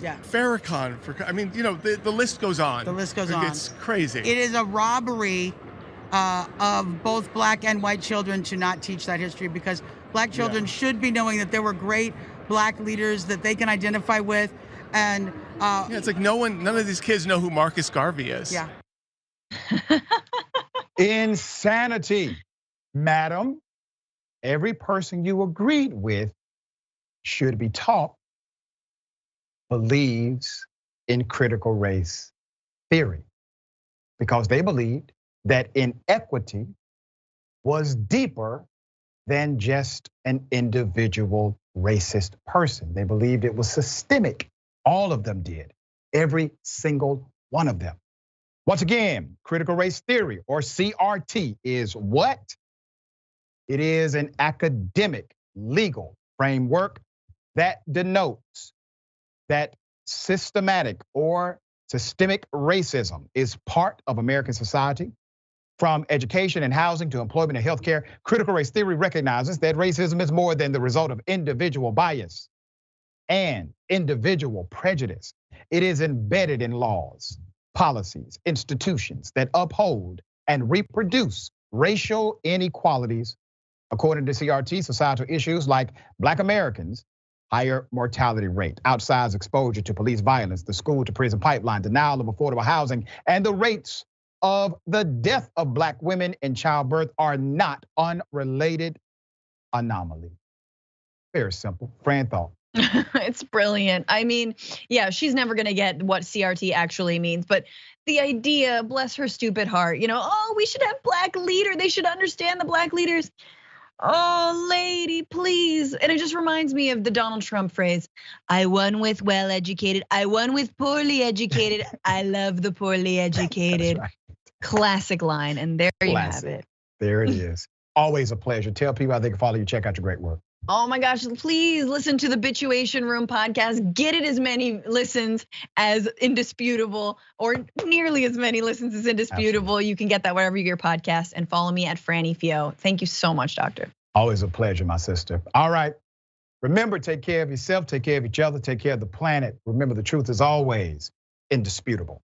Yeah. Farrakhan, I mean, the list goes on. The list goes on. It's crazy. It is a robbery of both black and white children to not teach that history, because black children should be knowing that there were great black leaders that they can identify with. And it's like none of these kids know who Marcus Garvey is. Yeah. Insanity, madam. Every person you agreed with should be taught believes in critical race theory, because they believed that inequity was deeper than just an individual racist person. They believed it was systemic. All of them did. Every single one of them. Once again, critical race theory, or CRT, is what? It is an academic legal framework that denotes that systematic or systemic racism is part of American society. From education and housing to employment and healthcare, critical race theory recognizes that racism is more than the result of individual bias and individual prejudice. It is embedded in laws, policies, institutions that uphold and reproduce racial inequalities. According to CRT, societal issues like Black Americans, higher mortality rate, outsized exposure to police violence, the school to prison pipeline, denial of affordable housing, and the rates of the death of Black women in childbirth are not unrelated anomalies. Very simple. Fran thought. It's brilliant. I mean, yeah, she's never gonna get what CRT actually means, but the idea, bless her stupid heart, we should have black leader. They should understand the black leaders. Oh, lady, please. And it just reminds me of the Donald Trump phrase, I won with well-educated, I won with poorly educated, I love the poorly educated. Right. Classic line, and there you have it. There it is. Always a pleasure. Tell people how they can follow you, check out your great work. Oh my gosh, please listen to the Bituation Room podcast. Get it as many listens as Indisputable, or nearly as many listens as Indisputable. Absolutely. You can get that wherever you get your podcast, and follow me at Franny Fio. Thank you so much, Doctor. Always a pleasure, my sister. All right, remember, take care of yourself, take care of each other, take care of the planet. Remember, the truth is always indisputable.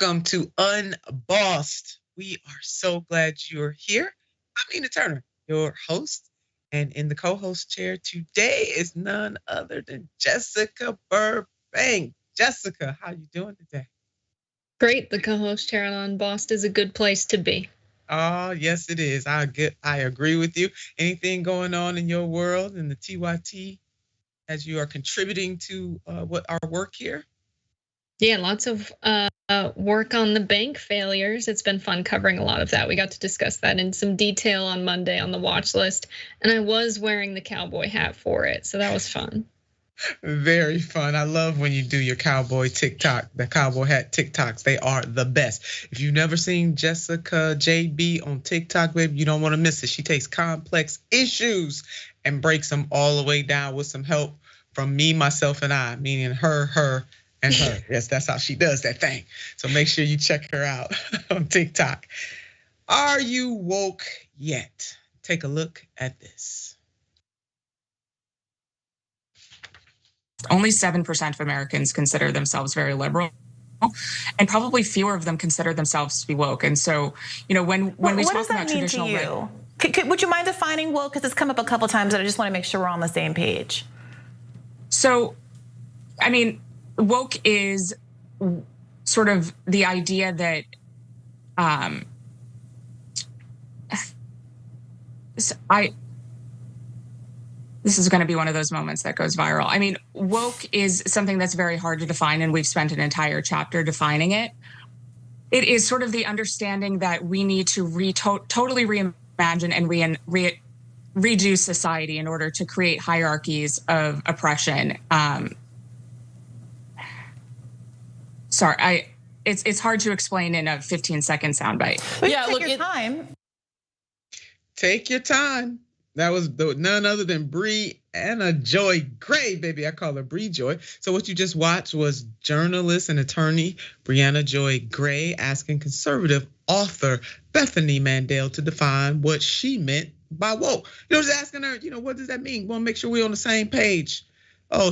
Welcome to Unbossed. We are so glad you're here. I'm Nina Turner, your host, and in the co-host chair today is none other than Jessica Burbank. Jessica, how you doing today? Great. The co-host chair on Unbossed is a good place to be. Oh, yes, it is. I agree with you. Anything going on in your world in the TYT as you are contributing to what our work here? Yeah, lots of work on the bank failures. It's been fun covering a lot of that. We got to discuss that in some detail on Monday on the watch list, and I was wearing the cowboy hat for it, so that was fun. Very fun. I love when you do your cowboy TikTok, the cowboy hat TikToks. They are the best. If you've never seen Jessica JB on TikTok, baby, you don't want to miss it. She takes complex issues and breaks them all the way down with some help from me, myself, and I, meaning her, and her. Yes, that's how she does that thing. So make sure you check her out on TikTok. Are you woke yet? Take a look at this. Only 7% of Americans consider themselves very liberal, and probably fewer of them consider themselves to be woke. And so, when we talk about traditional, what does that mean to you? Would you mind defining woke? Because it's come up a couple times, and I just want to make sure we're on the same page. So, woke is sort of the idea that this is going to be one of those moments that goes viral. Woke is something that's very hard to define, and we've spent an entire chapter defining it. It is sort of the understanding that we need to totally reimagine and redo society in order to create hierarchies of oppression. Sorry, it's hard to explain in a 15-second soundbite. Take your time. Take your time. That was none other than Brianna Joy Gray, baby. I call her Bree Joy. So what you just watched was journalist and attorney Brianna Joy Gray asking conservative author Bethany Mandel to define what she meant by woke. Just asking her, what does that mean? We want to make sure we're on the same page. Oh,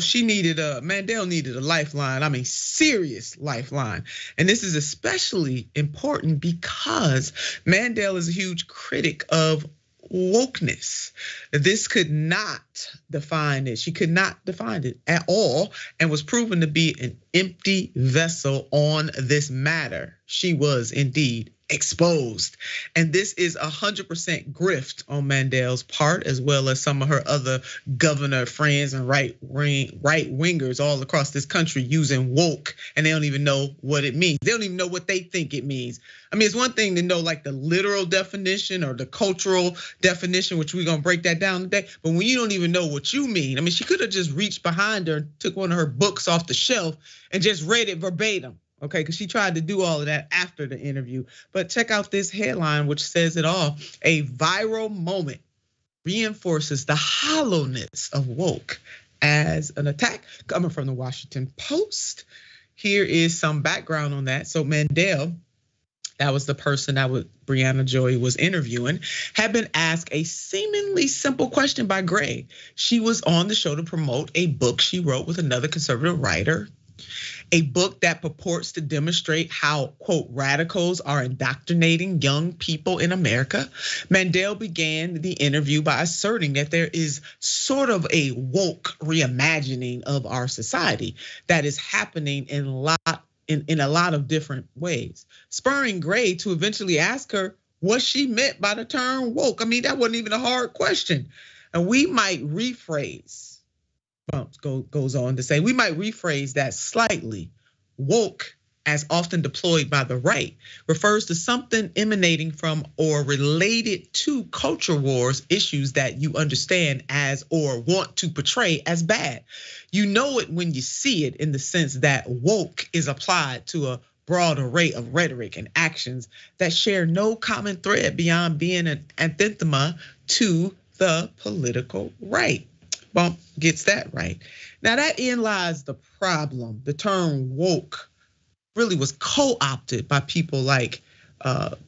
Mandel needed a lifeline. Serious lifeline. And this is especially important because Mandel is a huge critic of wokeness. This could not define it. She could not define it at all and was proven to be an empty vessel on this matter. She was indeed exposed. And this is 100% grift on Mandel's part, as well as some of her other governor friends and right wingers all across this country using woke, and they don't even know what it means. They don't even know what they think it means. It's one thing to know like the literal definition or the cultural definition, which we're gonna break that down today. But when you don't even know what you mean, she could have just reached behind her, took one of her books off the shelf and just read it verbatim. Okay, because she tried to do all of that after the interview. But check out this headline, which says it all. A viral moment reinforces the hollowness of woke as an attack, coming from the Washington Post. Here is some background on that. So Mandel, that was the person that Brianna Joy was interviewing, had been asked a seemingly simple question by Gray. She was on the show to promote a book she wrote with another conservative writer, a book that purports to demonstrate how, quote, radicals are indoctrinating young people in America. Mandel began the interview by asserting that there is sort of a woke reimagining of our society that is happening in a lot of different ways, spurring Gray to eventually ask her what she meant by the term woke. That wasn't even a hard question. And we might rephrase, goes on to say, we might rephrase that slightly. Woke, as often deployed by the right, refers to something emanating from or related to culture wars issues that you understand as or want to portray as bad. You know it when you see it, in the sense that woke is applied to a broad array of rhetoric and actions that share no common thread beyond being an anathema to the political right. Bump gets that right. Now that lies the problem. The term woke really was co-opted by people like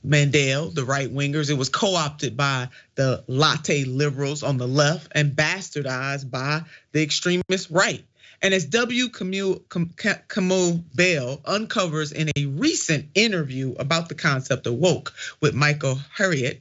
Mandel, the right wingers. It was co-opted by the latte liberals on the left and bastardized by the extremist right. And as W. Camille Bell uncovers in a recent interview about the concept of woke with Michael Harriet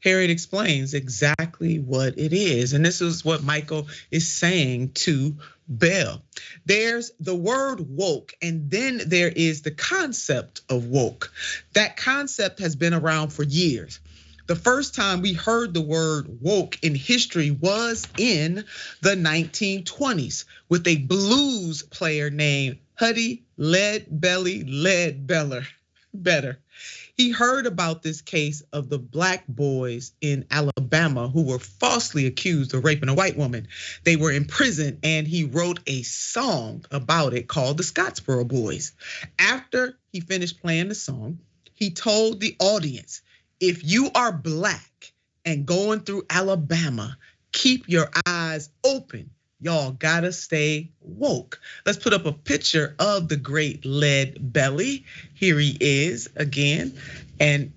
explains exactly what it is. And this is what Michael is saying to Bell. There's the word woke, and then there is the concept of woke. That concept has been around for years. The first time we heard the word woke in history was in the 1920s with a blues player named Huddy Ledbetter. He heard about this case of the black boys in Alabama who were falsely accused of raping a white woman. They were in prison, and he wrote a song about it called the Scottsboro Boys. After he finished playing the song, he told the audience, if you are black and going through Alabama, keep your eyes open. Y'all gotta stay woke. Let's put up a picture of the great Lead Belly. Here he is again. And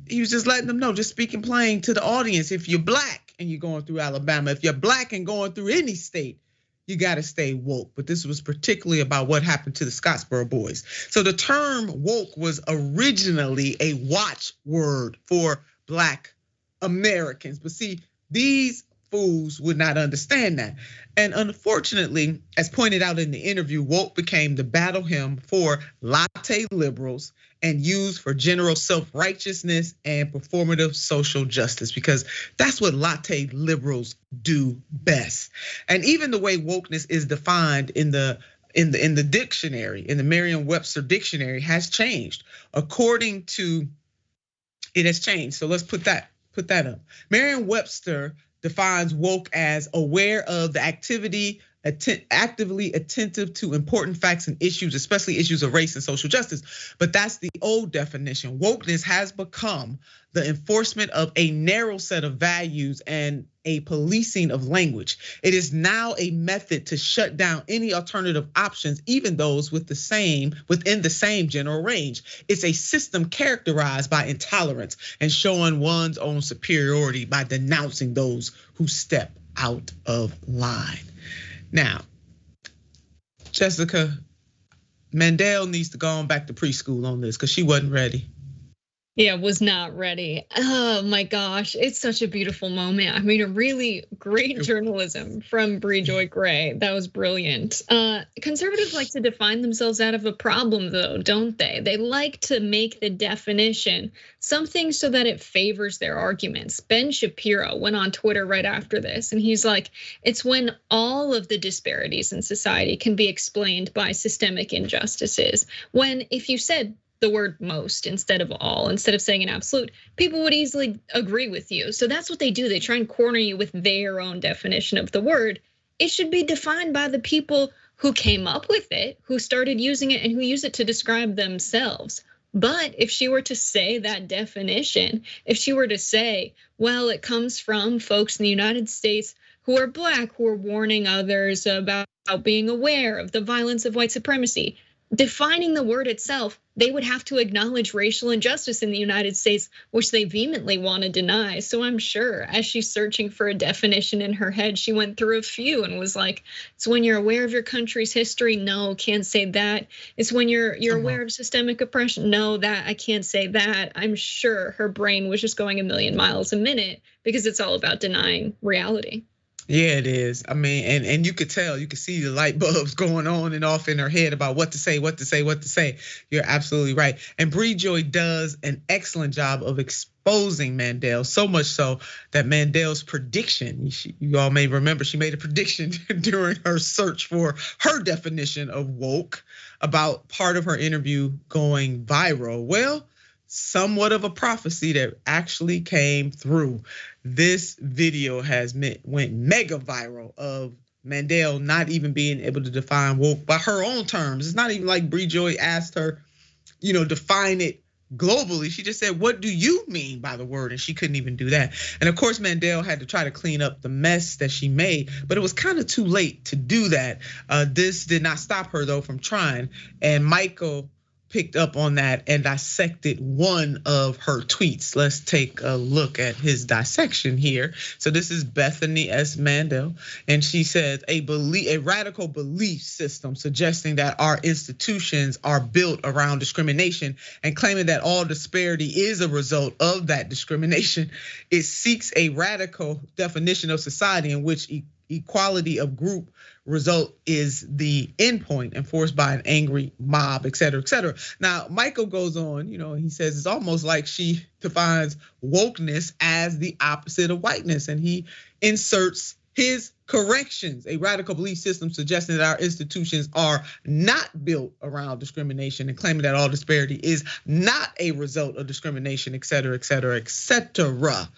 he was just letting them know, just speaking plain to the audience. If you're black and you're going through Alabama, if you're black and going through any state, you gotta stay woke. But this was particularly about what happened to the Scottsboro Boys. So the term woke was originally a watchword for black Americans. But see, these fools would not understand that. And unfortunately, as pointed out in the interview, woke became the battle hymn for latte liberals and used for general self-righteousness and performative social justice, because that's what latte liberals do best. And even the way wokeness is defined in the dictionary, in the Merriam-Webster dictionary, has changed. It has changed. So let's put that up. Merriam-Webster defines woke as aware of the actively attentive to important facts and issues, especially issues of race and social justice. But that's the old definition. Wokeness has become the enforcement of a narrow set of values and a policing of language. It is now a method to shut down any alternative options, even those within the same general range. It's a system characterized by intolerance and showing one's own superiority by denouncing those who step out of line. Now, Jessica, Mandel needs to go on back to preschool on this because she wasn't ready. Yeah, was not ready. Oh my gosh, it's such a beautiful moment. I mean, a really great journalism from Bree Joy Gray. That was brilliant. Conservatives like to define themselves out of a problem though, don't they? They like to make the definition something so that it favors their arguments. Ben Shapiro went on Twitter right after this, and he's like, it's when all of the disparities in society can be explained by systemic injustices. When if you said the word most instead of all, instead of saying an absolute, people would easily agree with you. So that's what they do. They try and corner you with their own definition of the word. It should be defined by the people who came up with it, who started using it, and who use it to describe themselves. But if she were to say that definition, if she were to say, well, it comes from folks in the United States who are black, who are warning others about being aware of the violence of white supremacy, defining the word itself, they would have to acknowledge racial injustice in the United States, which they vehemently want to deny. So I'm sure as she's searching for a definition in her head, she went through a few and was like, it's when you're aware of your country's history. No, can't say that. It's when you're aware of systemic oppression. No, that I can't say that. I'm sure her brain was just going a million miles a minute because it's all about denying reality. Yeah, it is. I mean, and you could tell, you could see the light bulbs going on and off in her head about what to say. You're absolutely right. And Bree Joy does an excellent job of exposing Mandel, so much so that Mandel's prediction, you all may remember, she made a prediction during her search for her definition of woke about part of her interview going viral. Well, somewhat of a prophecy that actually came through. This video went mega viral of Mandel not even being able to define woke by her own terms. It's not even like Bree Joy asked her, define it globally. She just said, what do you mean by the word? And she couldn't even do that. And of course, Mandel had to try to clean up the mess that she made, but it was kind of too late to do that. This did not stop her though from trying. And Michael picked up on that and dissected one of her tweets. Let's take a look at his dissection here. So this is Bethany S. Mandel, and she says a radical belief system suggesting that our institutions are built around discrimination and claiming that all disparity is a result of that discrimination. It seeks a radical definition of society in which equality of group result is the endpoint enforced by an angry mob, et cetera, et cetera. Now, Michael goes on, he says it's almost like she defines wokeness as the opposite of whiteness, and he inserts his corrections: a radical belief system suggesting that our institutions are not built around discrimination and claiming that all disparity is not a result of discrimination, et cetera, et cetera, et cetera.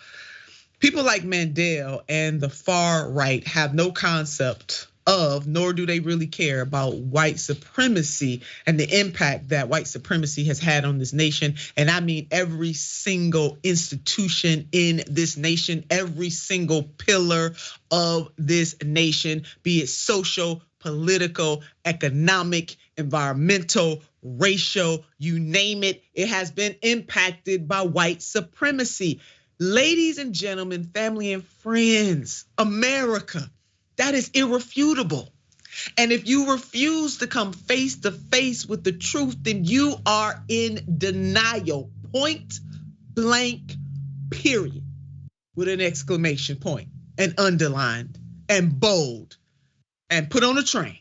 People like Mandel and the far right have no concept of, nor do they really care about, white supremacy and the impact that white supremacy has had on this nation. And I mean every single institution in this nation, every single pillar of this nation, be it social, political, economic, environmental, racial, you name it, it has been impacted by white supremacy. Ladies and gentlemen, family and friends, America, that is irrefutable. And if you refuse to come face to face with the truth, then you are in denial. Point blank, period. With an exclamation point and underlined and bold and put on a train.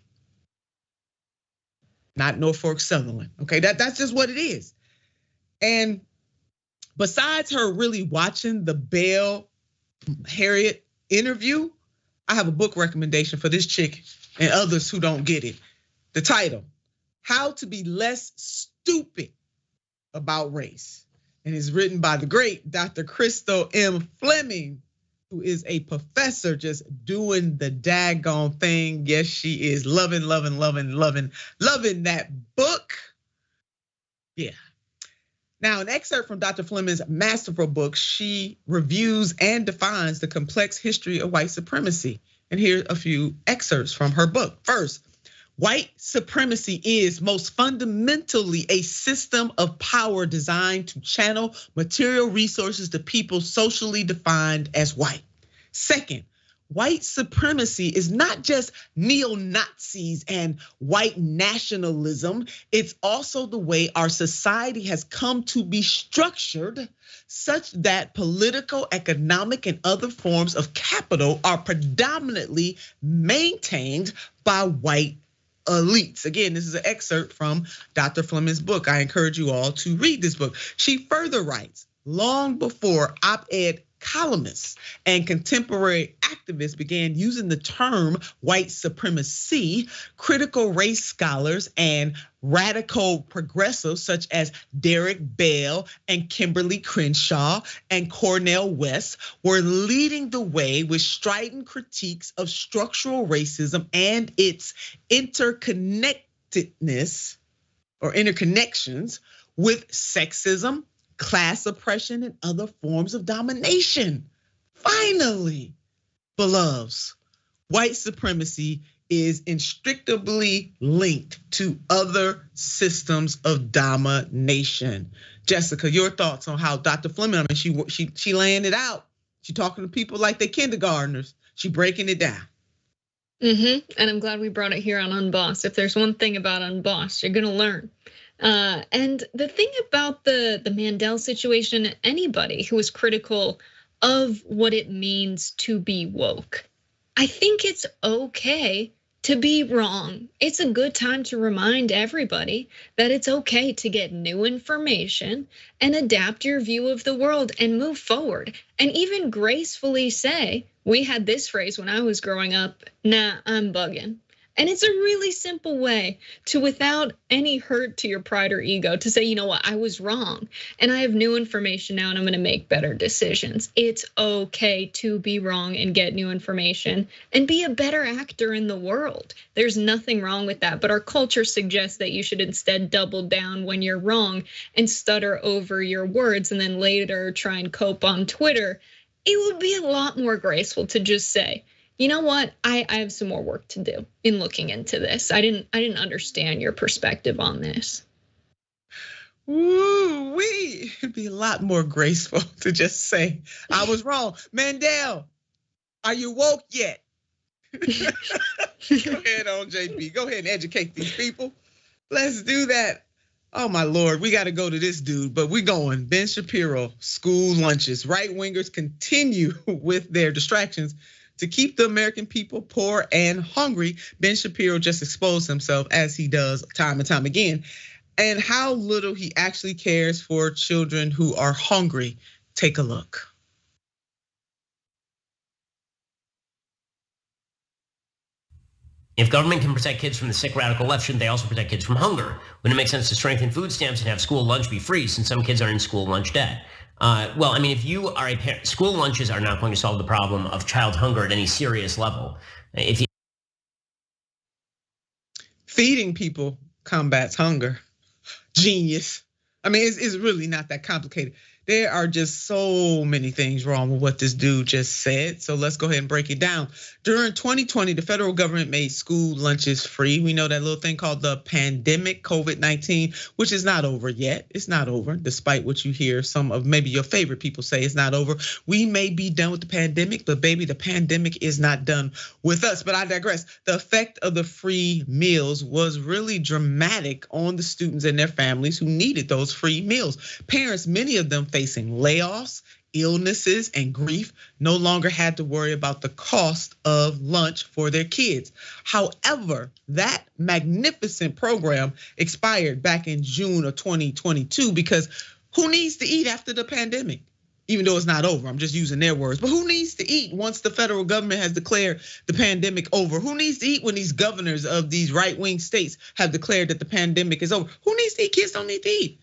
Not Norfolk Southern. Okay, that's just what it is. And besides her really watching the Belle Harriet interview, I have a book recommendation for this chick and others who don't get it. The title, How to Be Less Stupid About Race. And it's written by the great Dr. Crystal M. Fleming, who is a professor just doing the daggone thing. Yes, she is loving that book. Yeah. Now, an excerpt from Dr. Fleming's masterful book, she reviews and defines the complex history of white supremacy. And here are a few excerpts from her book. First, white supremacy is most fundamentally a system of power designed to channel material resources to people socially defined as white. Second, white supremacy is not just neo-Nazis and white nationalism. It's also the way our society has come to be structured, such that political, economic, and other forms of capital are predominantly maintained by white elites. Again, this is an excerpt from Dr. Fleming's book. I encourage you all to read this book. She further writes, long before op-ed columnists and contemporary activists began using the term white supremacy, critical race scholars and radical progressives such as Derek Bell and Kimberly Crenshaw and Cornel West were leading the way with strident critiques of structural racism and its interconnectedness or interconnections with sexism, class oppression, and other forms of domination. Finally, beloveds, white supremacy is inextricably linked to other systems of domination. Jessica, your thoughts on how Dr. Fleming, I mean, she laying it out. She talking to people like they kindergartners. She breaking it down. And I'm glad we brought it here on Unbossed. If there's one thing about Unbossed, you're gonna learn. And the thing about the Mandel situation, anybody who is critical of what it means to be woke, I think it's okay to be wrong. It's a good time to remind everybody that it's okay to get new information and adapt your view of the world and move forward. And even gracefully say, we had this phrase when I was growing up, nah, I'm bugging. And it's a really simple way to, without any hurt to your pride or ego, to say, you know what, I was wrong. And I have new information now and I'm gonna make better decisions. It's okay to be wrong and get new information and be a better actor in the world. There's nothing wrong with that, but our culture suggests that you should instead double down when you're wrong and stutter over your words and then later try and cope on Twitter. It would be a lot more graceful to just say, you know what? I have some more work to do in looking into this. I didn't understand your perspective on this. Ooh, it'd be a lot more graceful to just say, I was wrong. Mandel, are you woke yet? Go ahead on, JB. Go ahead and educate these people. Let's do that. Oh my Lord, we got to go to this dude, but we're going. Ben Shapiro, school lunches. Right wingers continue with their distractions to keep the American people poor and hungry. Ben Shapiro just exposed himself, as he does time and time again, and how little he actually cares for children who are hungry. Take a look. If government can protect kids from the sick radical left, shouldn't they also protect kids from hunger? Wouldn't it make sense to strengthen food stamps and have school lunch be free, since some kids are in school lunch debt? Well, I mean, if you are a parent, school lunches are not going to solve the problem of child hunger at any serious level. If you Feeding people combats hunger. Genius. I mean, it's really not that complicated. There are just so many things wrong with what this dude just said. So let's go ahead and break it down. During 2020, the federal government made school lunches free. We know that little thing called the pandemic, COVID-19, which is not over yet. It's not over, despite what you hear some of maybe your favorite people say it's not over. We may be done with the pandemic, but baby, the pandemic is not done with us. But I digress. The effect of the free meals was really dramatic on the students and their families who needed those free meals. Parents, many of them facing layoffs, illnesses, and grief, no longer had to worry about the cost of lunch for their kids. However, that magnificent program expired back in June of 2022 because who needs to eat after the pandemic? Even though it's not over, I'm just using their words. But who needs to eat once the federal government has declared the pandemic over? Who needs to eat when these governors of these right-wing states have declared that the pandemic is over? Who needs to eat? Kids don't need to eat.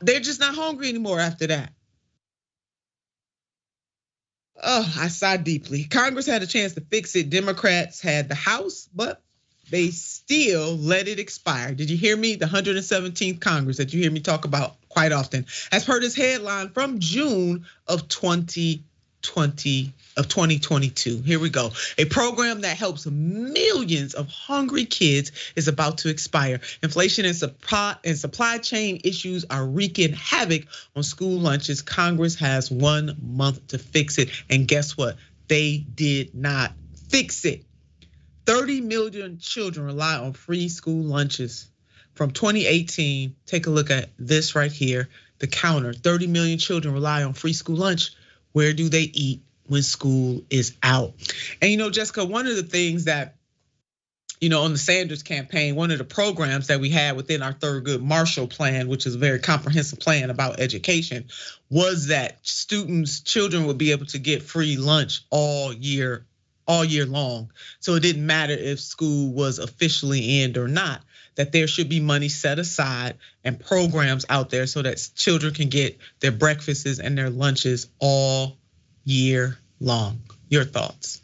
They're just not hungry anymore after that. Oh, I sigh deeply. Congress had a chance to fix it. Democrats had the House, but they still let it expire. Did you hear me? The 117th Congress that you hear me talk about quite often. As per this headline from June of 2022. Here we go. A program that helps millions of hungry kids is about to expire. Inflation and supply chain issues are wreaking havoc on school lunches. Congress has 1 month to fix it. And guess what? They did not fix it. 30 million children rely on free school lunches. From 2018, take a look at this right here, the counter. 30 million children rely on free school lunch. Where do they eat when school is out? And Jessica, one of the things that, on the Sanders campaign, one of the programs that we had within our Thurgood Marshall plan, which is a very comprehensive plan about education, was that children would be able to get free lunch all year long. So it didn't matter if school was officially in or not, that there should be money set aside and programs out there so that children can get their breakfasts and their lunches all year long. Your thoughts?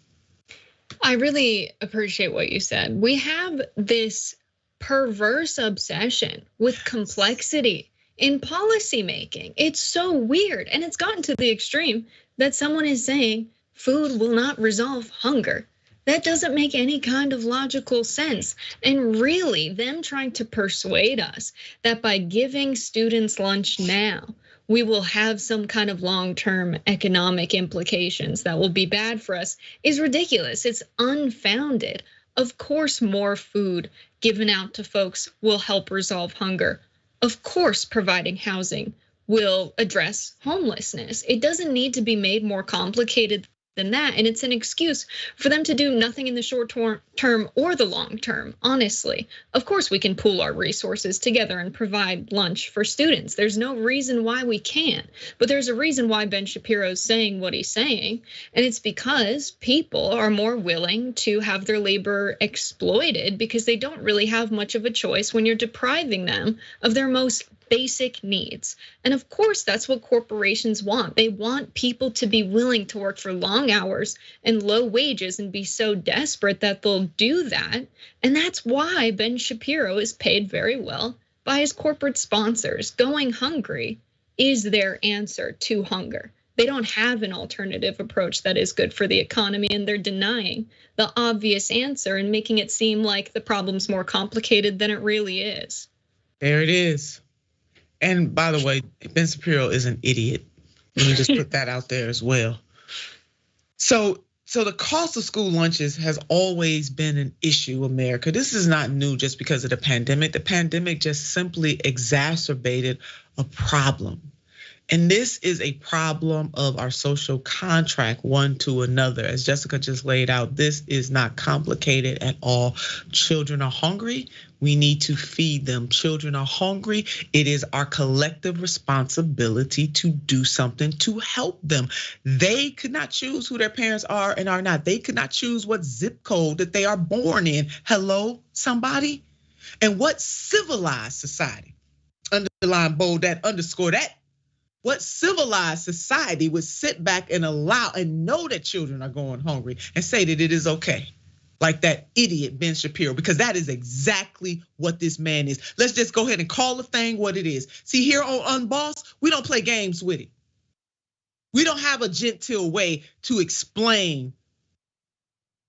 I really appreciate what you said. We have this perverse obsession with complexity in policymaking. It's so weird. And it's gotten to the extreme that someone is saying food will not resolve hunger. That doesn't make any kind of logical sense. And really, them trying to persuade us that by giving students lunch now, we will have some kind of long-term economic implications that will be bad for us is ridiculous. It's unfounded. Of course, more food given out to folks will help resolve hunger. Of course, providing housing will address homelessness. It doesn't need to be made more complicated than that. And it's an excuse for them to do nothing in the short term or the long term, honestly. Of course, we can pool our resources together and provide lunch for students. There's no reason why we can't, but there's a reason why Ben Shapiro's saying what he's saying. And it's because people are more willing to have their labor exploited because they don't really have much of a choice when you're depriving them of their most basic needs. And of course, that's what corporations want. They want people to be willing to work for long hours and low wages and be so desperate that they'll do that. And that's why Ben Shapiro is paid very well by his corporate sponsors. Going hungry is their answer to hunger. They don't have an alternative approach that is good for the economy, and they're denying the obvious answer and making it seem like the problem's more complicated than it really is. There it is. And by the way, Ben Shapiro is an idiot. Let me just put that out there as well. So the cost of school lunches has always been an issue, America. This is not new just because of the pandemic. The pandemic just simply exacerbated a problem. And this is a problem of our social contract, one to another. As Jessica just laid out, this is not complicated at all. Children are hungry. We need to feed them. Children are hungry. It is our collective responsibility to do something to help them. They could not choose who their parents are and are not. They could not choose what zip code that they are born in. Hello, somebody? And what civilized society, underline bold that, underscore that, what civilized society would sit back and allow and know that children are going hungry and say that it is okay? Like that idiot Ben Shapiro, because that is exactly what this man is. Let's just go ahead and call the thing what it is. See, here on Unboss, we don't play games with it. We don't have a genteel way to explain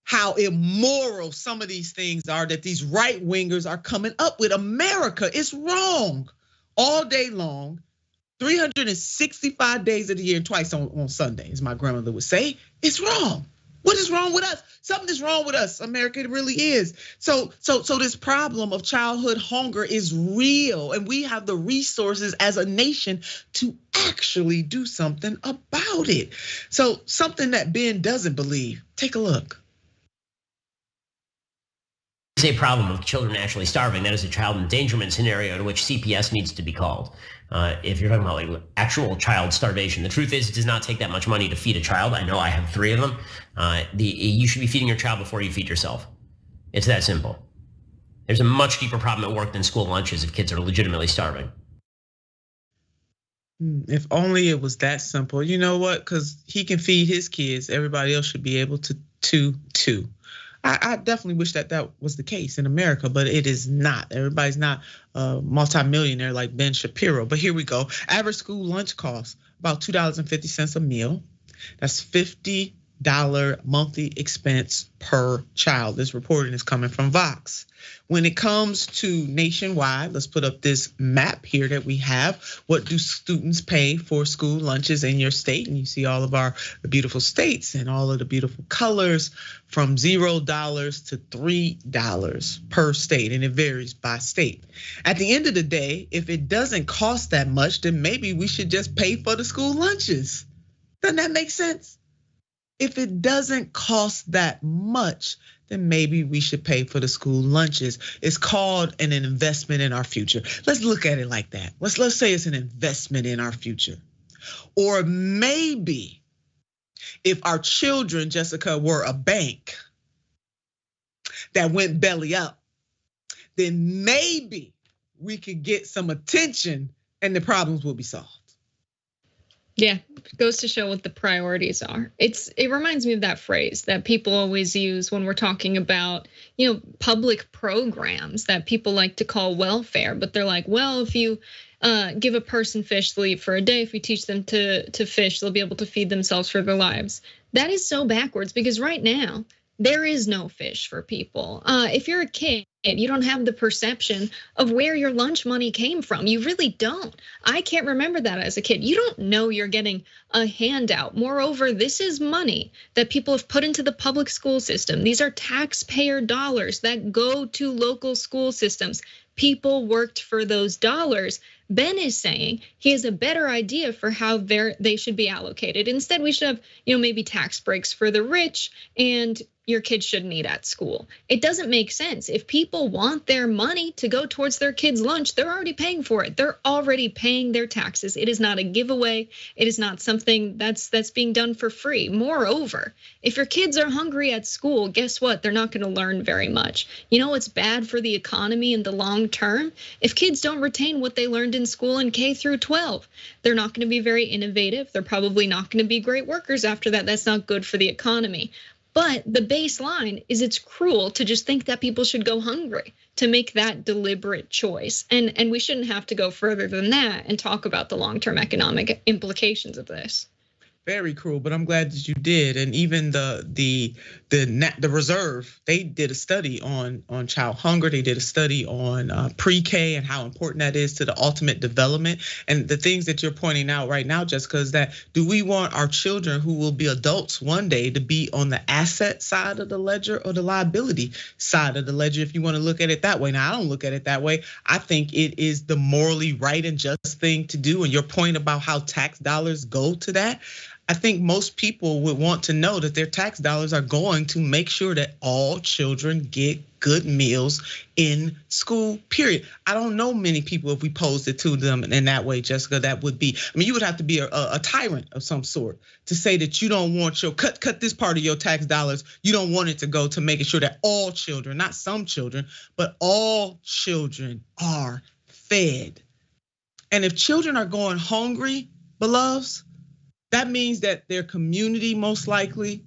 how immoral some of these things are that these right wingers are coming up with. America is wrong all day long. 365 days of the year and twice on Sunday, as my grandmother would say. It's wrong. What is wrong with us? Something is wrong with us, America. It really is. So this problem of childhood hunger is real, and we have the resources as a nation to actually do something about it. So something that Ben doesn't believe. Take a look. Is a problem of children actually starving. That is a child endangerment scenario to which CPS needs to be called. If you're talking about like actual child starvation, the truth is it does not take that much money to feed a child. I know I have 3 of them. You should be feeding your child before you feed yourself. It's that simple. There's a much deeper problem at work than school lunches if kids are legitimately starving. If only it was that simple. You know what? Because he can feed his kids. Everybody else should be able to too. I definitely wish that was the case in America, but it is not. Everybody's not a multimillionaire like Ben Shapiro. But here we go. Average school lunch costs about $2.50 a meal. That's $50 monthly expense per child. This reporting is coming from Vox. When it comes to nationwide, let's put up this map here that we have. What do students pay for school lunches in your state? And you see all of our beautiful states and all of the beautiful colors from $0 to $3 per state, and it varies by state. At the end of the day, if it doesn't cost that much, then maybe we should just pay for the school lunches. Doesn't that make sense? If it doesn't cost that much, then maybe we should pay for the school lunches. It's called an investment in our future. Let's look at it like that. Let's say it's an investment in our future. Or maybe if our children, Jessica, were a bank that went belly up, then maybe we could get some attention and the problems will be solved. Yeah, it goes to show what the priorities are. It reminds me of that phrase that people always use when we're talking about, public programs that people like to call welfare, but they're like, well, if you give a person fish, they'll eat for a day. If we teach them to fish, they'll be able to feed themselves for their lives. That is so backwards because right now there is no fish for people. If you're a kid, you don't have the perception of where your lunch money came from. You really don't. I can't remember that as a kid. You don't know you're getting a handout. Moreover, this is money that people have put into the public school system. These are taxpayer dollars that go to local school systems. People worked for those dollars. Ben is saying he has a better idea for how they should be allocated. Instead, we should have, maybe tax breaks for the rich and your kids shouldn't eat at school. It doesn't make sense. If people want their money to go towards their kids' lunch, they're already paying for it. They're already paying their taxes. It is not a giveaway. It is not something that's being done for free. Moreover, if your kids are hungry at school, guess what? They're not going to learn very much. It's bad for the economy in the long term. If kids don't retain what they learned in school in K through 12, they're not going to be very innovative. They're probably not going to be great workers after that. That's not good for the economy. But the baseline is it's cruel to just think that people should go hungry, to make that deliberate choice. And we shouldn't have to go further than that and talk about the long-term economic implications of this. Very cruel, but I'm glad that you did. And even the the reserve, they did a study on child hunger. They did a study on pre-K and how important that is to the ultimate development. And the things that you're pointing out right now, Jessica, is that do we want our children who will be adults one day to be on the asset side of the ledger or the liability side of the ledger, if you want to look at it that way? Now, I don't look at it that way. I think it is the morally right and just thing to do. And your point about how tax dollars go to that, I think most people would want to know that their tax dollars are going to make sure that all children get good meals in school, period. I don't know many people, if we posed it to them in that way, Jessica, that would be, I mean, you would have to be a tyrant of some sort to say that you don't want your, cut this part of your tax dollars, you don't want it to go to making sure that all children, not some children, but all children are fed. And if children are going hungry, beloveds, that means that their community most likely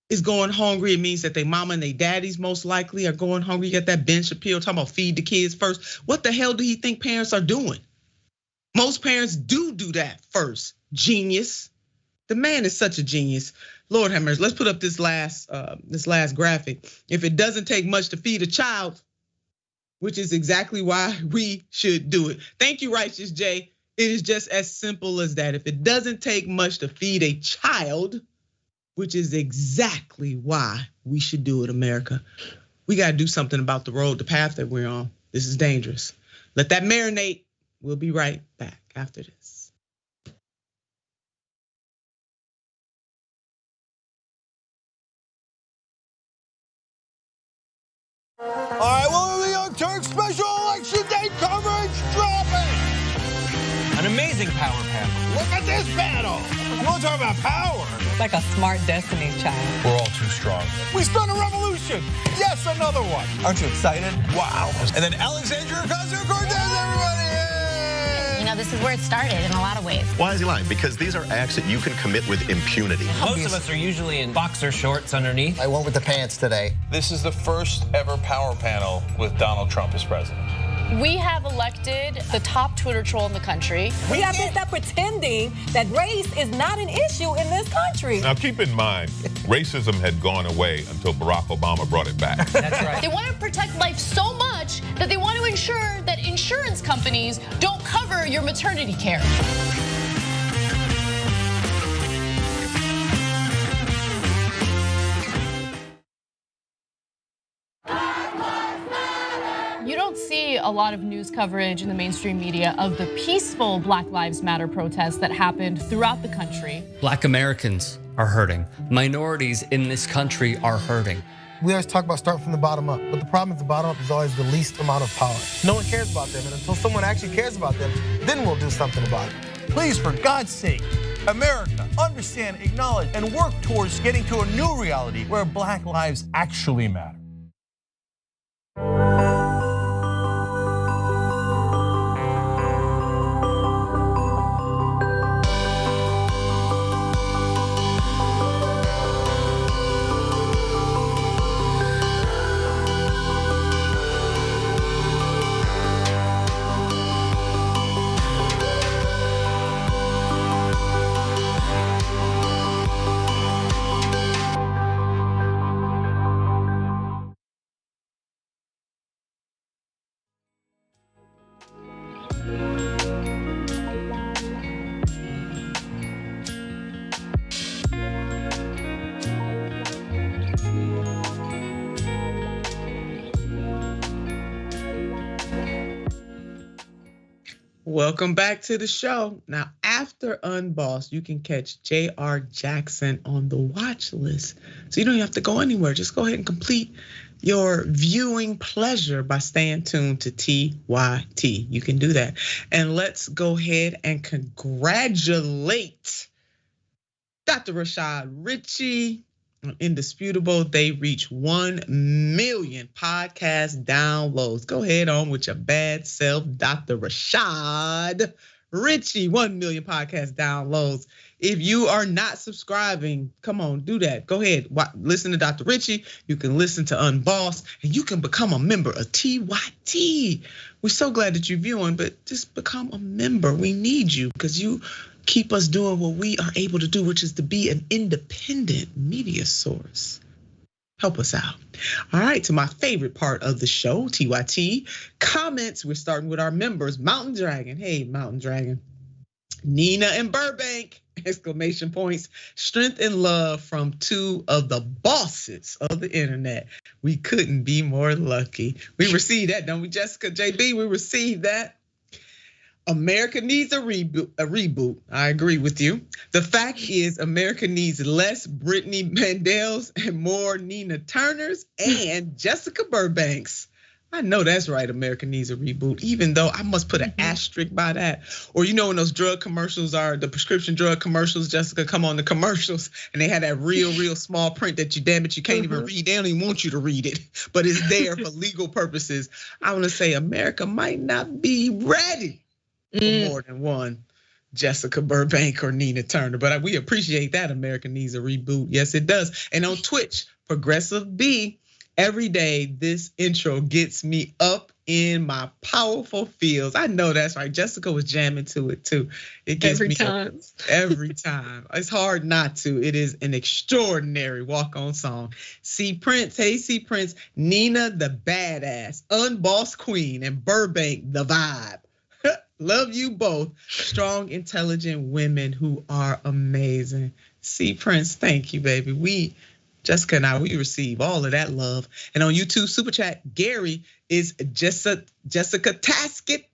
is going hungry. It means that their mama and their daddies most likely are going hungry. You got that Ben Shapiro talking about feed the kids first. What the hell do you think parents are doing? Most parents do that first. Genius. The man is such a genius. Lord have mercy. Let's put up this last graphic. If it doesn't take much to feed a child, which is exactly why we should do it. Thank you, Righteous Jay. It is just as simple as that. If it doesn't take much to feed a child, which is exactly why we should do it, America, we got to do something about the path that we're on. This is dangerous. Let that marinate. We'll be right back after this. All right, well, the Young Turks special election day coverage dropping. An amazing power panel. Look at this panel. You want to talk about power? Like a smart Destiny's Child. We're all too strong. We spun a revolution. Yes, another one. Aren't you excited? Wow. And then Alexandria Ocasio-Cortez, everybody. Yay! You know, this is where it started in a lot of ways. Why is he lying? Because these are acts that you can commit with impunity. Most of us are usually in boxer shorts underneath. I went with the pants today. This is the first ever power panel with Donald Trump as president. We have elected the top Twitter troll in the country. We have to stop pretending that race is not an issue in this country. Now keep in mind, racism had gone away until Barack Obama brought it back. That's right. They want to protect life so much that they want to ensure that insurance companies don't cover your maternity care. You don't see a lot of news coverage in the mainstream media of the peaceful Black Lives Matter protests that happened throughout the country. Black Americans are hurting. Minorities in this country are hurting. We always talk about starting from the bottom up, but the problem is the bottom up is always the least amount of power. No one cares about them, and until someone actually cares about them, then we'll do something about it. Please, for God's sake, America, understand, acknowledge, and work towards getting to a new reality where Black lives actually matter. Welcome back to the show. Now, after Unbossed, you can catch J.R. Jackson on the watch list. So you don't have to go anywhere. Just go ahead and complete your viewing pleasure by staying tuned to TYT. You can do that. And let's go ahead and congratulate Dr. Rashad Ritchie. Indisputable, they reach 1 million podcast downloads. Go ahead on with your bad self, Dr. Rashad Ritchie. 1 million podcast downloads. If you are not subscribing, come on, do that. Go ahead, listen to Dr. Ritchie. You can listen to Unbossed, and you can become a member of TYT. We're so glad that you're viewing, but just become a member. We need you because you keep us doing what we are able to do, which is to be an independent media source. Help us out. All right, to my favorite part of the show, TYT comments. We're starting with our members. Mountain Dragon. Hey, Mountain Dragon. Nina and Burbank, exclamation points. Strength and love from two of the bosses of the internet. We couldn't be more lucky. We received that, don't we, Jessica? JB, we received that. America needs a reboot. I agree with you. The fact is, America needs less Brittany Mandels and more Nina Turners and Jessica Burbanks. I know that's right. America needs a reboot, even though I must put an asterisk by that. Or you know when those drug commercials are, the prescription drug commercials, Jessica, come on the commercials, and they had that real small print that you damn it, you can't even read. They don't even want you to read it, but it's there for legal purposes. I want to say America might not be ready for more than one Jessica Burbank or Nina Turner, but we appreciate that. America needs a reboot. Yes, it does. And on Twitch, Progressive B, every day this intro gets me up in my powerful feels. I know that's right. Jessica was jamming to it too. It gets me up every time. It's hard not to. It is an extraordinary walk-on song. C Prince, hey C Prince, Nina the badass, unbossed queen, and Burbank the vibe. Love you both. Strong, intelligent women who are amazing. C Prince, thank you, baby. Jessica and I, we receive all of that love. And on YouTube Super Chat, Gary is Jessica Tastic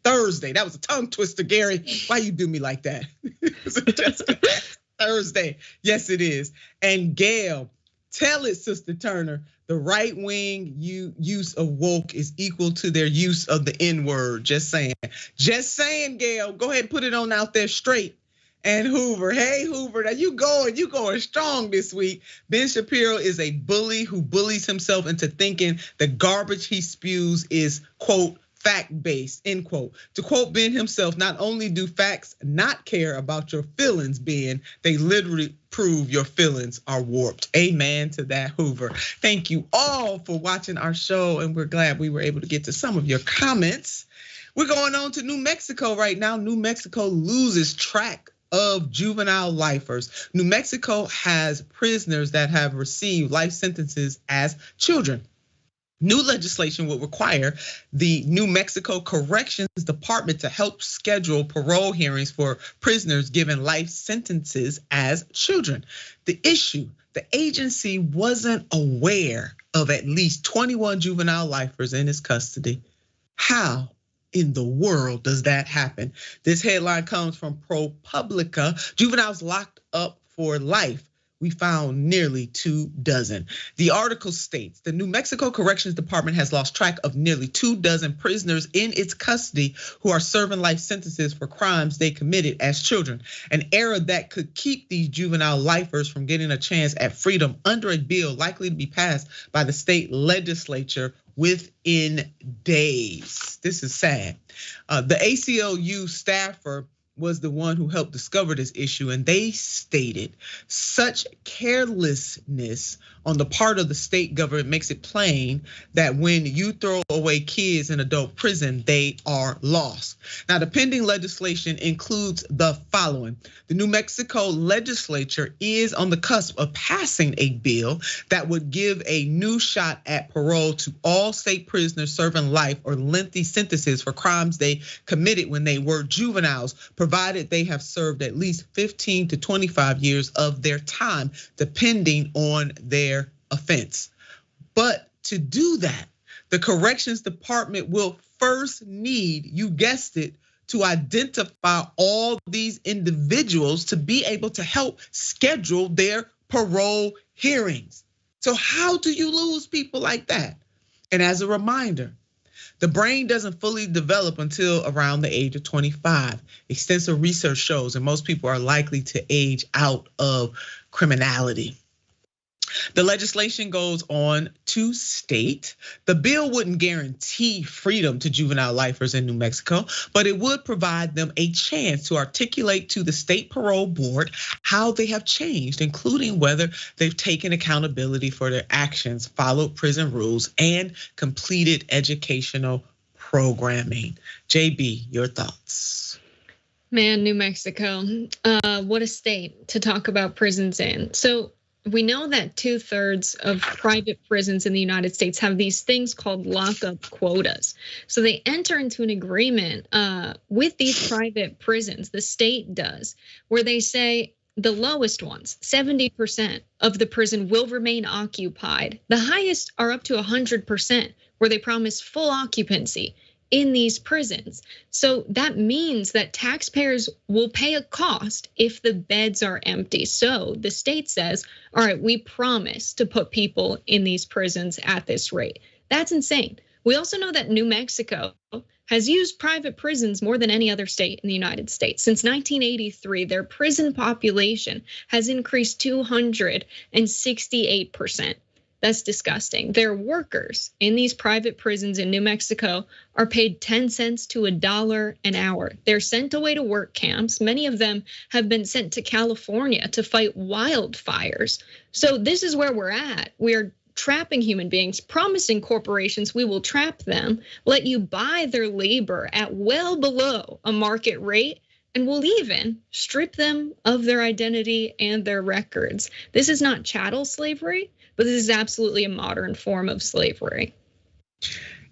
Thursday. That was a tongue twister, Gary. Why you do me like that? Jessica Thursday. Yes, it is. And Gail, tell it, Sister Turner. The right wing use of woke is equal to their use of the N-word. Just saying. Just saying, Gail. Go ahead and put it on out there straight. And Hoover, hey Hoover, now you going strong this week. Ben Shapiro is a bully who bullies himself into thinking the garbage he spews is, quote, fact-based, end quote. To quote Ben himself, not only do facts not care about your feelings, Ben, they literally prove your feelings are warped. Amen to that, Hoover. Thank you all for watching our show, and we're glad we were able to get to some of your comments. We're going on to New Mexico right now. New Mexico loses track of juvenile lifers. New Mexico has prisoners that have received life sentences as children. New legislation will require the New Mexico Corrections Department to help schedule parole hearings for prisoners given life sentences as children. The issue, the agency wasn't aware of at least 21 juvenile lifers in its custody. How in the world does that happen? This headline comes from ProPublica. Juveniles locked up for life. We found nearly 24. The article states the New Mexico Corrections Department has lost track of nearly 24 prisoners in its custody who are serving life sentences for crimes they committed as children. An error that could keep these juvenile lifers from getting a chance at freedom under a bill likely to be passed by the state legislature within days. This is sad. The ACLU staffer was the one who helped discover this issue, and they stated such carelessness on the part of the state government makes it plain that when you throw away kids in adult prison, they are lost. Now, the pending legislation includes the following. The New Mexico legislature is on the cusp of passing a bill that would give a new shot at parole to all state prisoners serving life or lengthy sentences for crimes they committed when they were juveniles, provided they have served at least 15 to 25 years of their time, depending on their offense. But to do that, the Corrections Department will first need, you guessed it, to identify all these individuals to be able to help schedule their parole hearings. So how do you lose people like that? And as a reminder, the brain doesn't fully develop until around the age of 25. Extensive research shows, and most people are likely to age out of criminality. The legislation goes on to state the bill wouldn't guarantee freedom to juvenile lifers in New Mexico, but it would provide them a chance to articulate to the state parole board how they have changed, including whether they've taken accountability for their actions, followed prison rules, and completed educational programming. JB, your thoughts? Man, New Mexico, what a state to talk about prisons in. So we know that 2/3 of private prisons in the United States have these things called lockup quotas. So they enter into an agreement with these private prisons, the state does, where they say the lowest ones, 70% of the prison will remain occupied. The highest are up to 100%, where they promise full occupancy in these prisons. So that means that taxpayers will pay a cost if the beds are empty. So the state says, all right, we promise to put people in these prisons at this rate. That's insane. We also know that New Mexico has used private prisons more than any other state in the United States. Since 1983, their prison population has increased 268%. That's disgusting. Their workers in these private prisons in New Mexico are paid 10 cents to $1 an hour. They're sent away to work camps. Many of them have been sent to California to fight wildfires. So this is where we're at. We're trapping human beings, promising corporations we will trap them, let you buy their labor at well below a market rate, and we'll even strip them of their identity and their records. This is not chattel slavery, but this is absolutely a modern form of slavery.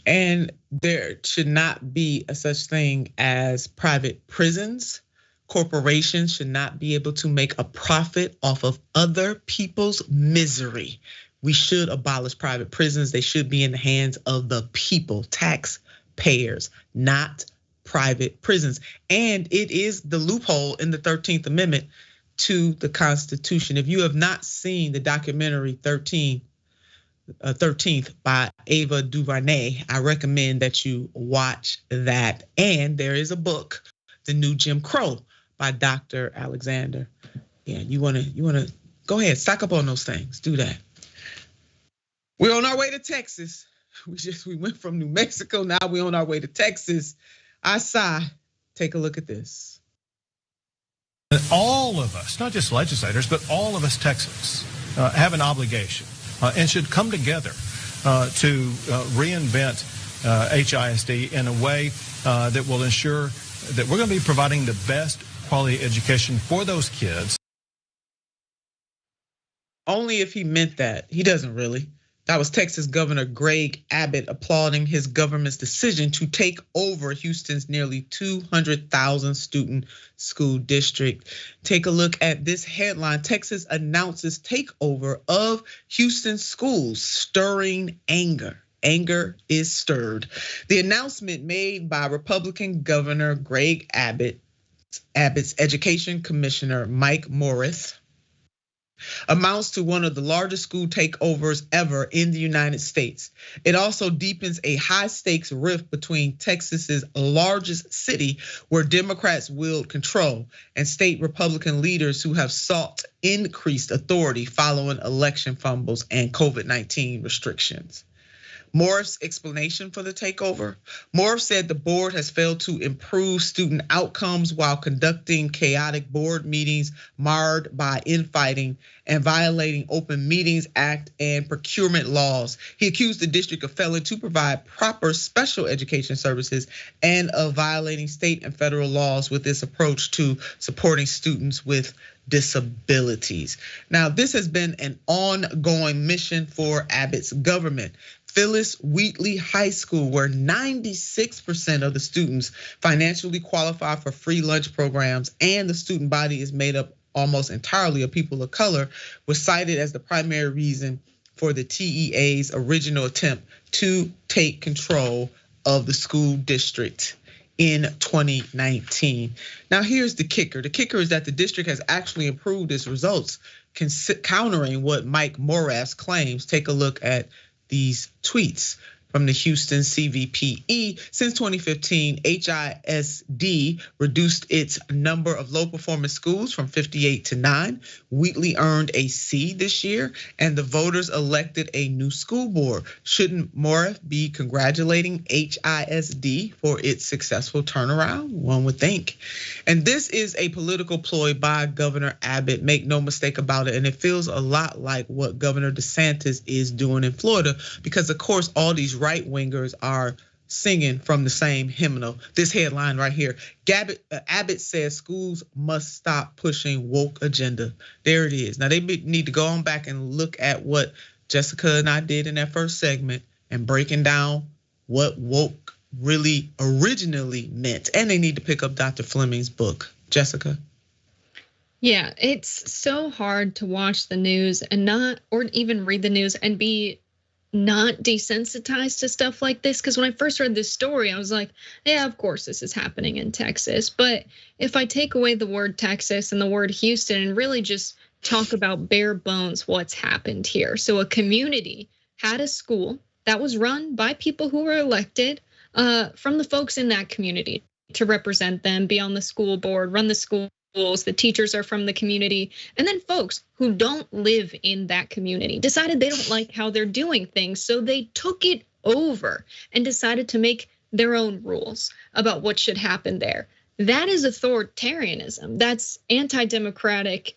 And there should not be a such thing as private prisons. Corporations should not be able to make a profit off of other people's misery. We should abolish private prisons. They should be in the hands of the people, taxpayers, not private prisons. And it is the loophole in the 13th Amendment to the Constitution. If you have not seen the documentary 13th by Ava DuVernay, I recommend that you watch that. And there is a book, The New Jim Crow by Dr. Alexander. Yeah, you wanna go ahead, stock up on those things, do that. We're on our way to Texas. We went from New Mexico, now we're on our way to Texas. I sigh, take a look at this. All of us, not just legislators, but all of us Texans have an obligation and should come together to reinvent HISD in a way that will ensure that we're going to be providing the best quality education for those kids. Only if he meant that. He doesn't really. That was Texas Governor Greg Abbott applauding his government's decision to take over Houston's nearly 200,000 student school district. Take a look at this headline. Texas announces takeover of Houston schools, stirring anger. Anger is stirred. The announcement made by Republican Governor Greg Abbott's Education Commissioner Mike Morris, amounts to one of the largest school takeovers ever in the United States. It also deepens a high-stakes rift between Texas's largest city, where Democrats wield control, and state Republican leaders who have sought increased authority following election fumbles and COVID-19 restrictions. Morris' explanation for the takeover. Morris said the board has failed to improve student outcomes while conducting chaotic board meetings marred by infighting and violating Open Meetings Act and procurement laws. He accused the district of failing to provide proper special education services and of violating state and federal laws with this approach to supporting students with disabilities. Now, this has been an ongoing mission for Abbott's government. Phyllis Wheatley High School, where 96% of the students financially qualify for free lunch programs and the student body is made up almost entirely of people of color, was cited as the primary reason for the TEA's original attempt to take control of the school district in 2019. Now, here's the kicker. The kicker is that the district has actually improved its results, countering what Mike Morris claims. Take a look at these tweets from the Houston CVPE. Since 2015, HISD reduced its number of low performance schools from 58 to 9. Wheatley earned a C this year, and the voters elected a new school board. Shouldn't Morris be congratulating HISD for its successful turnaround? One would think. And this is a political ploy by Governor Abbott, make no mistake about it. And it feels a lot like what Governor DeSantis is doing in Florida, because of course, all these right wingers are singing from the same hymnal. This headline right here. Abbott says schools must stop pushing woke agenda. There it is. Now they need to go on back and look at what Jessica and I did in that first segment and breaking down what woke really originally meant. And they need to pick up Dr. Fleming's book. Jessica? Yeah, it's so hard to watch the news and not, or even read the news and be not desensitized to stuff like this. Because when I first read this story, I was like, yeah, of course this is happening in Texas. But if I take away the word Texas and the word Houston and really just talk about bare bones what's happened here. So a community had a school that was run by people who were elected from the folks in that community to represent them, be on the school board, run the schools. The teachers are from the community, and then folks who don't live in that community decided they don't like how they're doing things, so they took it over and decided to make their own rules about what should happen there. That is authoritarianism. That's anti-democratic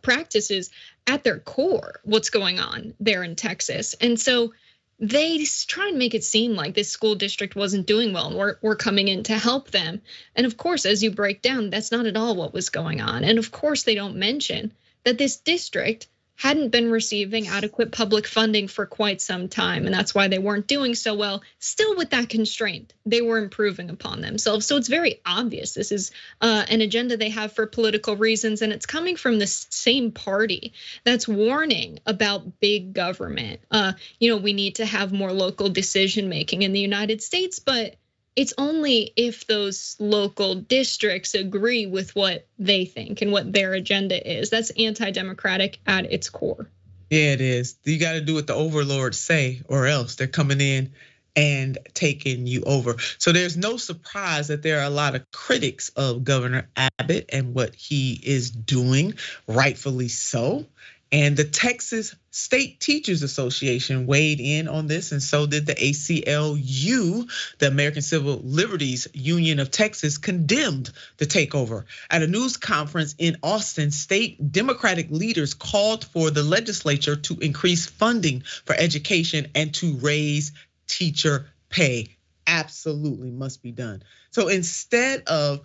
practices at their core, what's going on there in Texas. And so they try and make it seem like this school district wasn't doing well and we're coming in to help them. And of course, as you break down, that's not at all what was going on. And of course, they don't mention that this district hadn't been receiving adequate public funding for quite some time. And that's why they weren't doing so well. Still with that constraint, they were improving upon themselves. So it's very obvious this is an agenda they have for political reasons. And it's coming from the same party that's warning about big government. We need to have more local decision making in the United States, but it's only if those local districts agree with what they think and what their agenda is. That's anti-democratic at its core. Yeah, it is. You got to do what the overlords say, or else they're coming in and taking you over. So there's no surprise that there are a lot of critics of Governor Abbott and what he is doing, rightfully so. And the Texas State Teachers Association weighed in on this, and so did the ACLU, the American Civil Liberties Union of Texas, condemned the takeover. At a news conference in Austin, state Democratic leaders called for the legislature to increase funding for education and to raise teacher pay. Absolutely must be done. So instead of,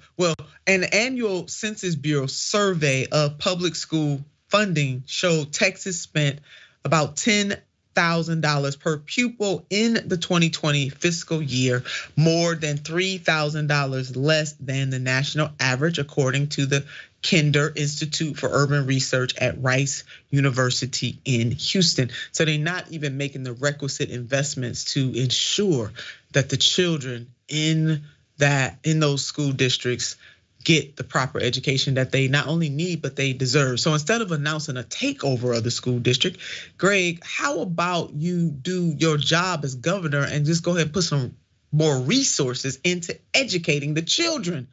an annual Census Bureau survey of public school funding showed Texas spent about $10,000 per pupil in the 2020 fiscal year, more than $3,000 less than the national average, according to the Kinder Institute for Urban Research at Rice University in Houston. So they're not even making the requisite investments to ensure that the children in those school districts get the proper education that they not only need, but they deserve. So instead of announcing a takeover of the school district, Greg, how about you do your job as governor and just go ahead and put some more resources into educating the children?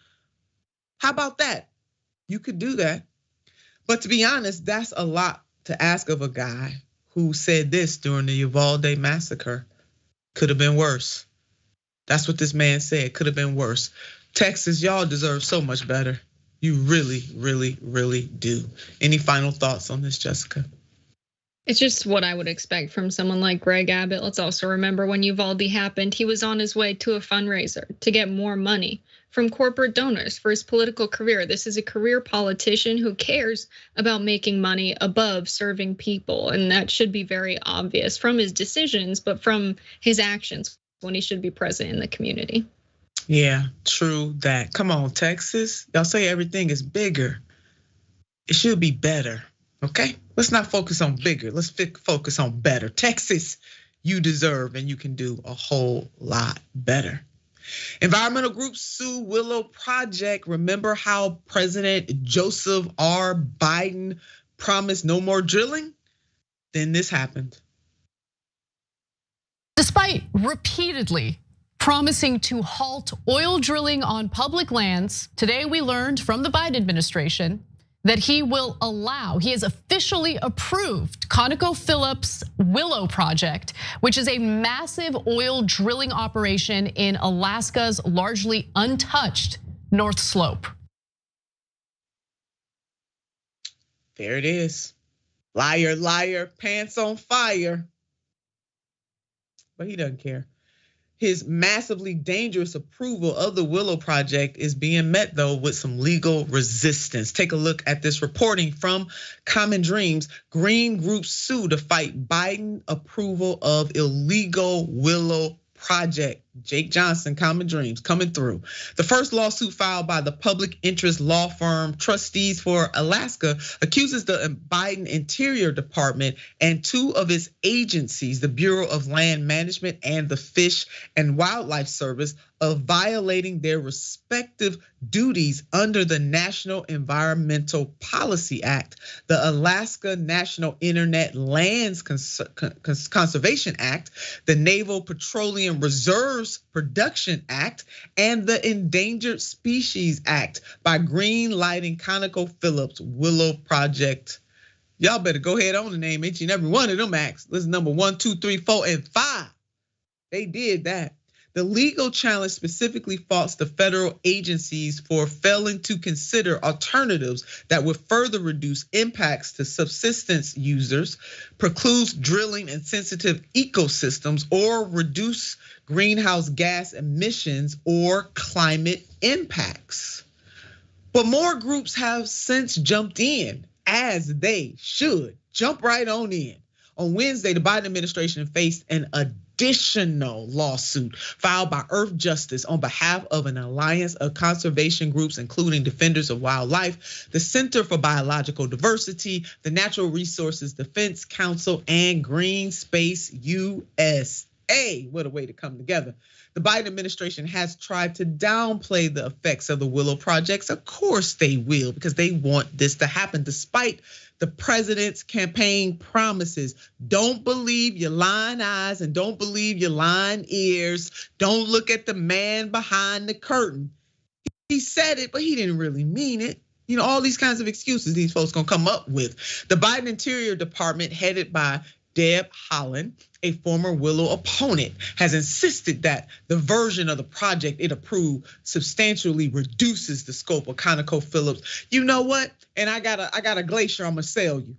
How about that? You could do that. But to be honest, that's a lot to ask of a guy who said this during the Uvalde massacre. Could have been worse. That's what this man said, could have been worse. Texas, y'all deserve so much better. You really, really, really do. Any final thoughts on this, Jessica? It's just what I would expect from someone like Greg Abbott. Let's also remember when Uvalde happened, he was on his way to a fundraiser to get more money from corporate donors for his political career. This is a career politician who cares about making money above serving people. And that should be very obvious from his decisions, but from his actions when he should be present in the community. Yeah, true that. Come on, Texas. Y'all say everything is bigger. It should be better, okay? Let's not focus on bigger. Let's focus on better. Texas, you deserve and you can do a whole lot better. Environmental groups sue Willow Project. Remember how President Joseph R. Biden promised no more drilling? Then this happened. Despite repeatedly promising to halt oil drilling on public lands, today we learned from the Biden administration that he has officially approved ConocoPhillips' Willow Project, which is a massive oil drilling operation in Alaska's largely untouched North Slope. There it is. Liar, liar, pants on fire. But he doesn't care. His massively dangerous approval of the Willow Project is being met, though, with some legal resistance. Take a look at this reporting from Common Dreams. Green groups sue to fight Biden approval of illegal Willow Project. Jake Johnson, Common Dreams, coming through. The first lawsuit filed by the public interest law firm Trustees for Alaska accuses the Biden Interior Department and two of its agencies, the Bureau of Land Management and the Fish and Wildlife Service, of violating their respective duties under the National Environmental Policy Act, the Alaska National Internet Lands Conservation Act, the Naval Petroleum Reserves Production Act, and the Endangered Species Act by green lighting ConocoPhillips Willow Project. Y'all better go ahead on and name each and every one of them acts. Listen, number 1, 2, 3, 4, and 5. They did that. The legal challenge specifically faults the federal agencies for failing to consider alternatives that would further reduce impacts to subsistence users, precludes drilling in sensitive ecosystems, or reduce greenhouse gas emissions or climate impacts. But more groups have since jumped in, as they should. Jump right on in. On Wednesday, the Biden administration faced an additional lawsuit filed by Earth Justice on behalf of an alliance of conservation groups, including Defenders of Wildlife, the Center for Biological Diversity, the Natural Resources Defense Council, and Green Space USA. What a way to come together. The Biden administration has tried to downplay the effects of the Willow projects. Of course they will, because they want this to happen despite the president's campaign promises. Don't believe your lying eyes and don't believe your lying ears. Don't look at the man behind the curtain. He said it, but he didn't really mean it. You know, all these kinds of excuses these folks gonna come up with. The Biden Interior Department, headed by Deb Haaland, a former Willow opponent, has insisted that the version of the project it approved substantially reduces the scope of ConocoPhillips. You know what? And I got a glacier I'm gonna sell you.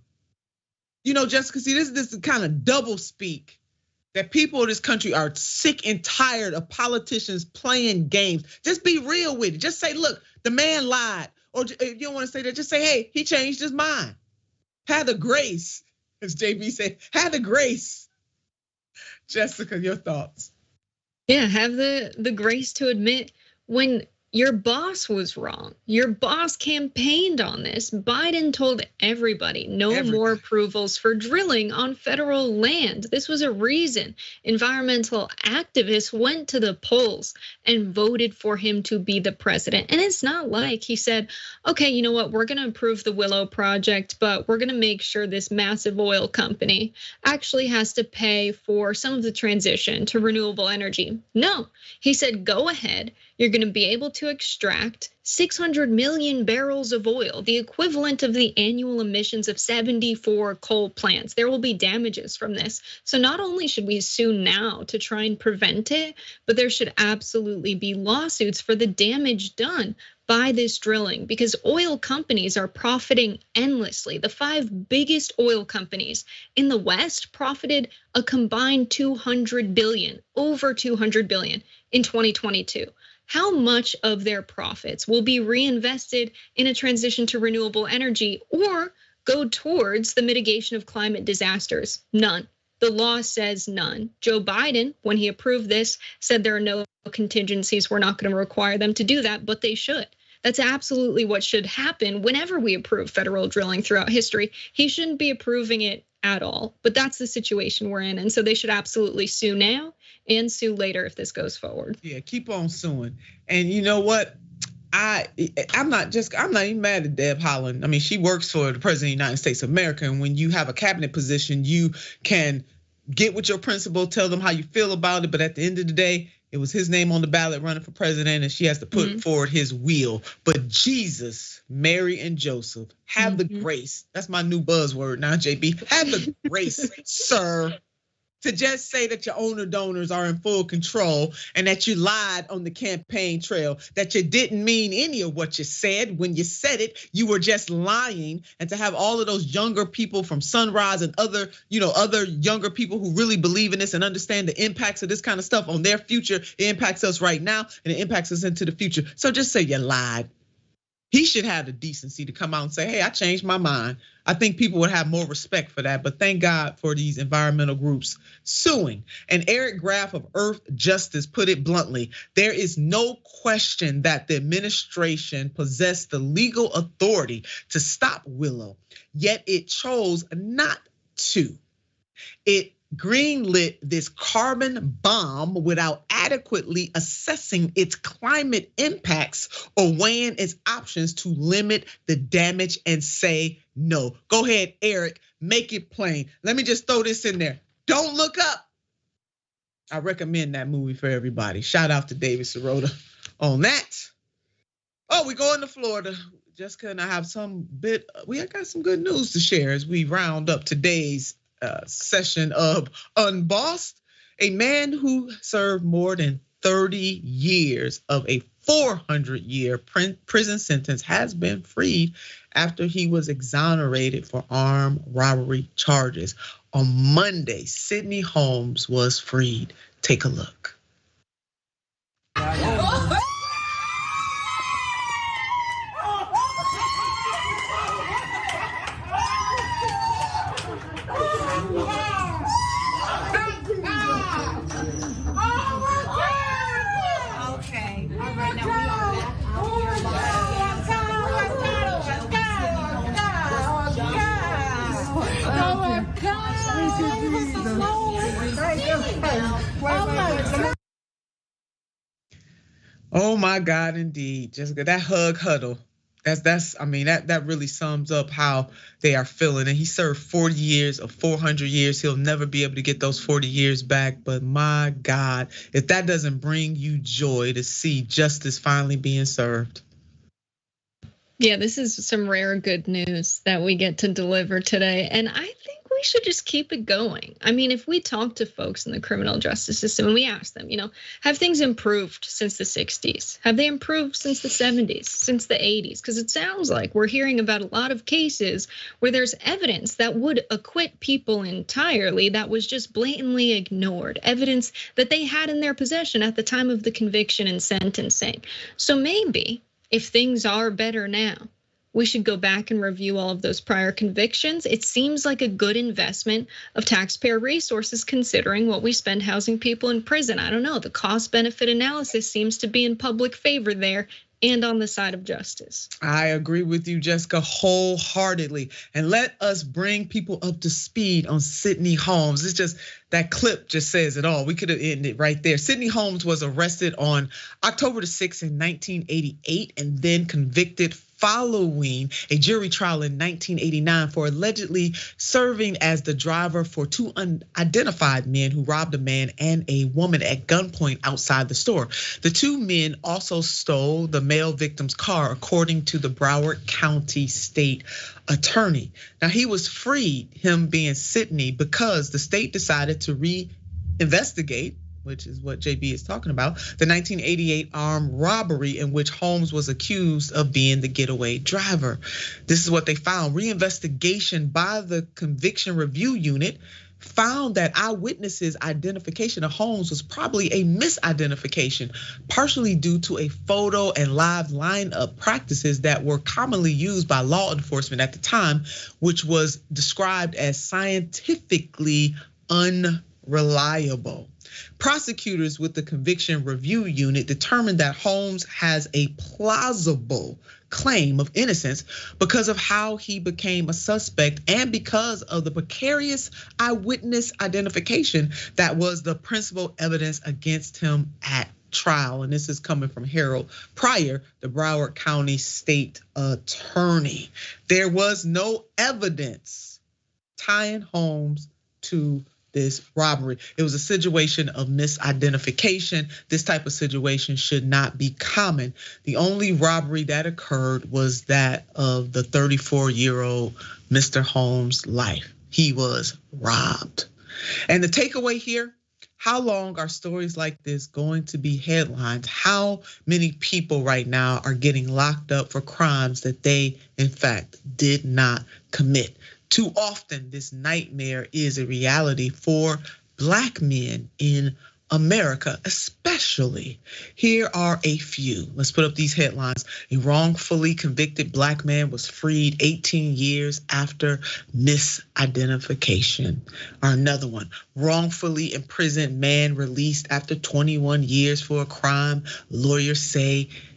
You know, Jessica, see, this is the kind of double speak that people in this country are sick and tired of politicians playing games. Just be real with it. Just say, look, the man lied. Or if you don't want to say that, just say, hey, he changed his mind. Have the grace, as JB said, have the grace. Jessica, your thoughts? Yeah, have the grace to admit when your boss was wrong. Your boss campaigned on this. Biden told everybody no more approvals for drilling on federal land. This was a reason environmental activists went to the polls and voted for him to be the president. And it's not like he said, okay, you know what, we're gonna approve the Willow project, but we're gonna make sure this massive oil company actually has to pay for some of the transition to renewable energy. No, he said, go ahead. You're gonna be able to extract 600 million barrels of oil, the equivalent of the annual emissions of 74 coal plants. There will be damages from this. So not only should we sue now to try and prevent it, but there should absolutely be lawsuits for the damage done by this drilling, because oil companies are profiting endlessly. The 5 biggest oil companies in the West profited a combined 200 billion, over 200 billion in 2022. How much of their profits will be reinvested in a transition to renewable energy or go towards the mitigation of climate disasters? None. The law says none. Joe Biden, when he approved this, said there are no contingencies. We're not going to require them to do that, but they should. That's absolutely what should happen whenever we approve federal drilling throughout history. He shouldn't be approving it at all, but that's the situation we're in. And so they should absolutely sue now and sue later if this goes forward. Yeah, keep on suing. And you know what? I'm not even mad at Deb Haaland. I mean, she works for the president of the United States of America. And when you have a cabinet position, you can get with your principal, tell them how you feel about it. But at the end of the day, it was his name on the ballot running for president, and she has to put forward his will. But Jesus, Mary, and Joseph, have the grace. That's my new buzzword now, JB. Have the grace, sir, to just say that your owner donors are in full control and that you lied on the campaign trail, that you didn't mean any of what you said. When you said it, you were just lying. And to have all of those younger people from Sunrise and other younger people who really believe in this and understand the impacts of this kind of stuff on their future, it impacts us right now and it impacts us into the future. So just say you lied. He should have the decency to come out and say, hey, I changed my mind. I think people would have more respect for that. But thank God for these environmental groups suing. And Eric Graff of Earth Justice put it bluntly, there is no question that the administration possessed the legal authority to stop Willow, yet it chose not to. It greenlit this carbon bomb without adequately assessing its climate impacts or weighing its options to limit the damage and say no. Go ahead, Eric, make it plain. Let me just throw this in there. Don't Look Up. I recommend that movie for everybody. Shout out to David Sirota on that. Oh, we going to Florida. Jessica and I have we got some good news to share as we round up today's session of Unbossed. A man who served more than 30 years of a 400-year prison sentence has been freed after he was exonerated for armed robbery charges. On Monday, Sidney Holmes was freed. Take a look. Oh my God, indeed, Jessica, that hug huddle. That really sums up how they are feeling. And he served 40 years of 400 years. He'll never be able to get those 40 years back. But my God, if that doesn't bring you joy to see justice finally being served. Yeah, this is some rare good news that we get to deliver today. And I think we should just keep it going. I mean, if we talk to folks in the criminal justice system and we ask them, have things improved since the 60s? Have they improved since the 70s, since the 80s? Because it sounds like we're hearing about a lot of cases where there's evidence that would acquit people entirely that was just blatantly ignored, evidence that they had in their possession at the time of the conviction and sentencing. So maybe if things are better now, we should go back and review all of those prior convictions. It seems like a good investment of taxpayer resources considering what we spend housing people in prison. I don't know, the cost benefit analysis seems to be in public favor there and on the side of justice. I agree with you, Jessica, wholeheartedly. And let us bring people up to speed on Sidney Holmes. It's just, that clip just says it all. We could have ended right there. Sidney Holmes was arrested on October the 6th in 1988 and then convicted following a jury trial in 1989 for allegedly serving as the driver for two unidentified men who robbed a man and a woman at gunpoint outside the store. The two men also stole the male victim's car, according to the Broward County State Attorney. Now, he was freed, him being Sidney, because the state decided to reinvestigate, which is what JB is talking about, the 1988 armed robbery in which Holmes was accused of being the getaway driver. This is what they found. Reinvestigation by the Conviction Review Unit found that eyewitnesses' identification of Holmes was probably a misidentification, partially due to a photo and live lineup practices that were commonly used by law enforcement at the time, which was described as scientifically unreliable. Prosecutors with the Conviction Review Unit determined that Holmes has a plausible claim of innocence because of how he became a suspect and because of the precarious eyewitness identification that was the principal evidence against him at trial. And this is coming from Harold Pryor, the Broward County State Attorney. There was no evidence tying Holmes to this robbery. It was a situation of misidentification. This type of situation should not be common. The only robbery that occurred was that of the 34-year-old Mr. Holmes' life. He was robbed. And the takeaway here, how long are stories like this going to be headlines? How many people right now are getting locked up for crimes that they, in fact, did not commit? Too often, this nightmare is a reality for Black men in America, especially. Here are a few. Let's put up these headlines. A wrongfully convicted Black man was freed 18 years after misidentification. Or another one, wrongfully imprisoned man released after 21 years for a crime lawyers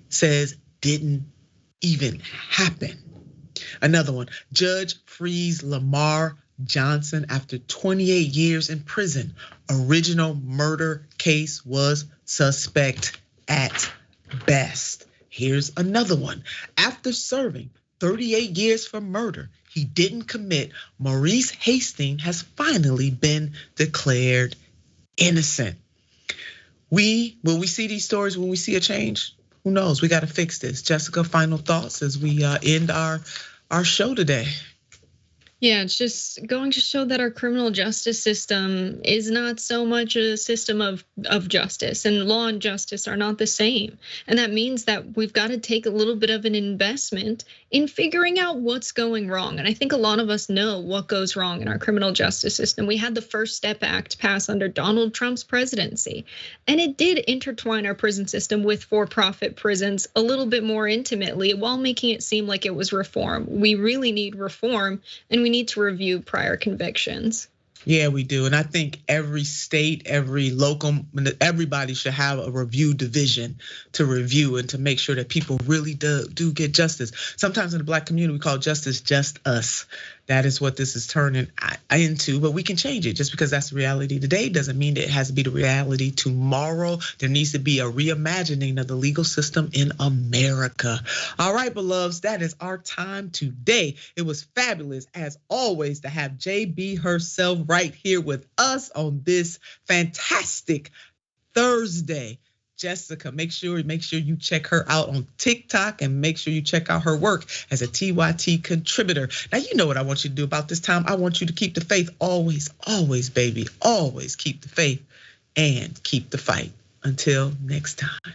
says didn't even happen. Another one, judge frees Lamar Johnson after 28 years in prison. Original murder case was suspect at best. Here's another one. After serving 38 years for murder he didn't commit, Maurice Hastings has finally been declared innocent. Will we see these stories when we see a change? Who knows? We got to fix this. Jessica, final thoughts as we end our show today. Yeah, it's just going to show that our criminal justice system is not so much a system of justice, and law and justice are not the same. And that means that we've got to take a little bit of an investment in figuring out what's going wrong. And I think a lot of us know what goes wrong in our criminal justice system. We had the First Step Act pass under Donald Trump's presidency, and it did intertwine our prison system with for-profit prisons a little bit more intimately while making it seem like it was reform. We really need reform, and we need to review prior convictions. Yeah, we do. And I think every state, every local, everybody should have a review division to review and to make sure that people really do get justice. Sometimes in the Black community, we call justice just us. That is what this is turning into, but we can change it. Just because that's the reality today doesn't mean that it has to be the reality tomorrow. There needs to be a reimagining of the legal system in America. All right, beloveds, that is our time today. It was fabulous, as always, to have JB herself right here with us on this fantastic Thursday. Jessica, make sure you check her out on TikTok, and make sure you check out her work as a TYT contributor. Now, you know what I want you to do about this time. I want you to keep the faith always, always, baby. Always keep the faith and keep the fight. Until next time.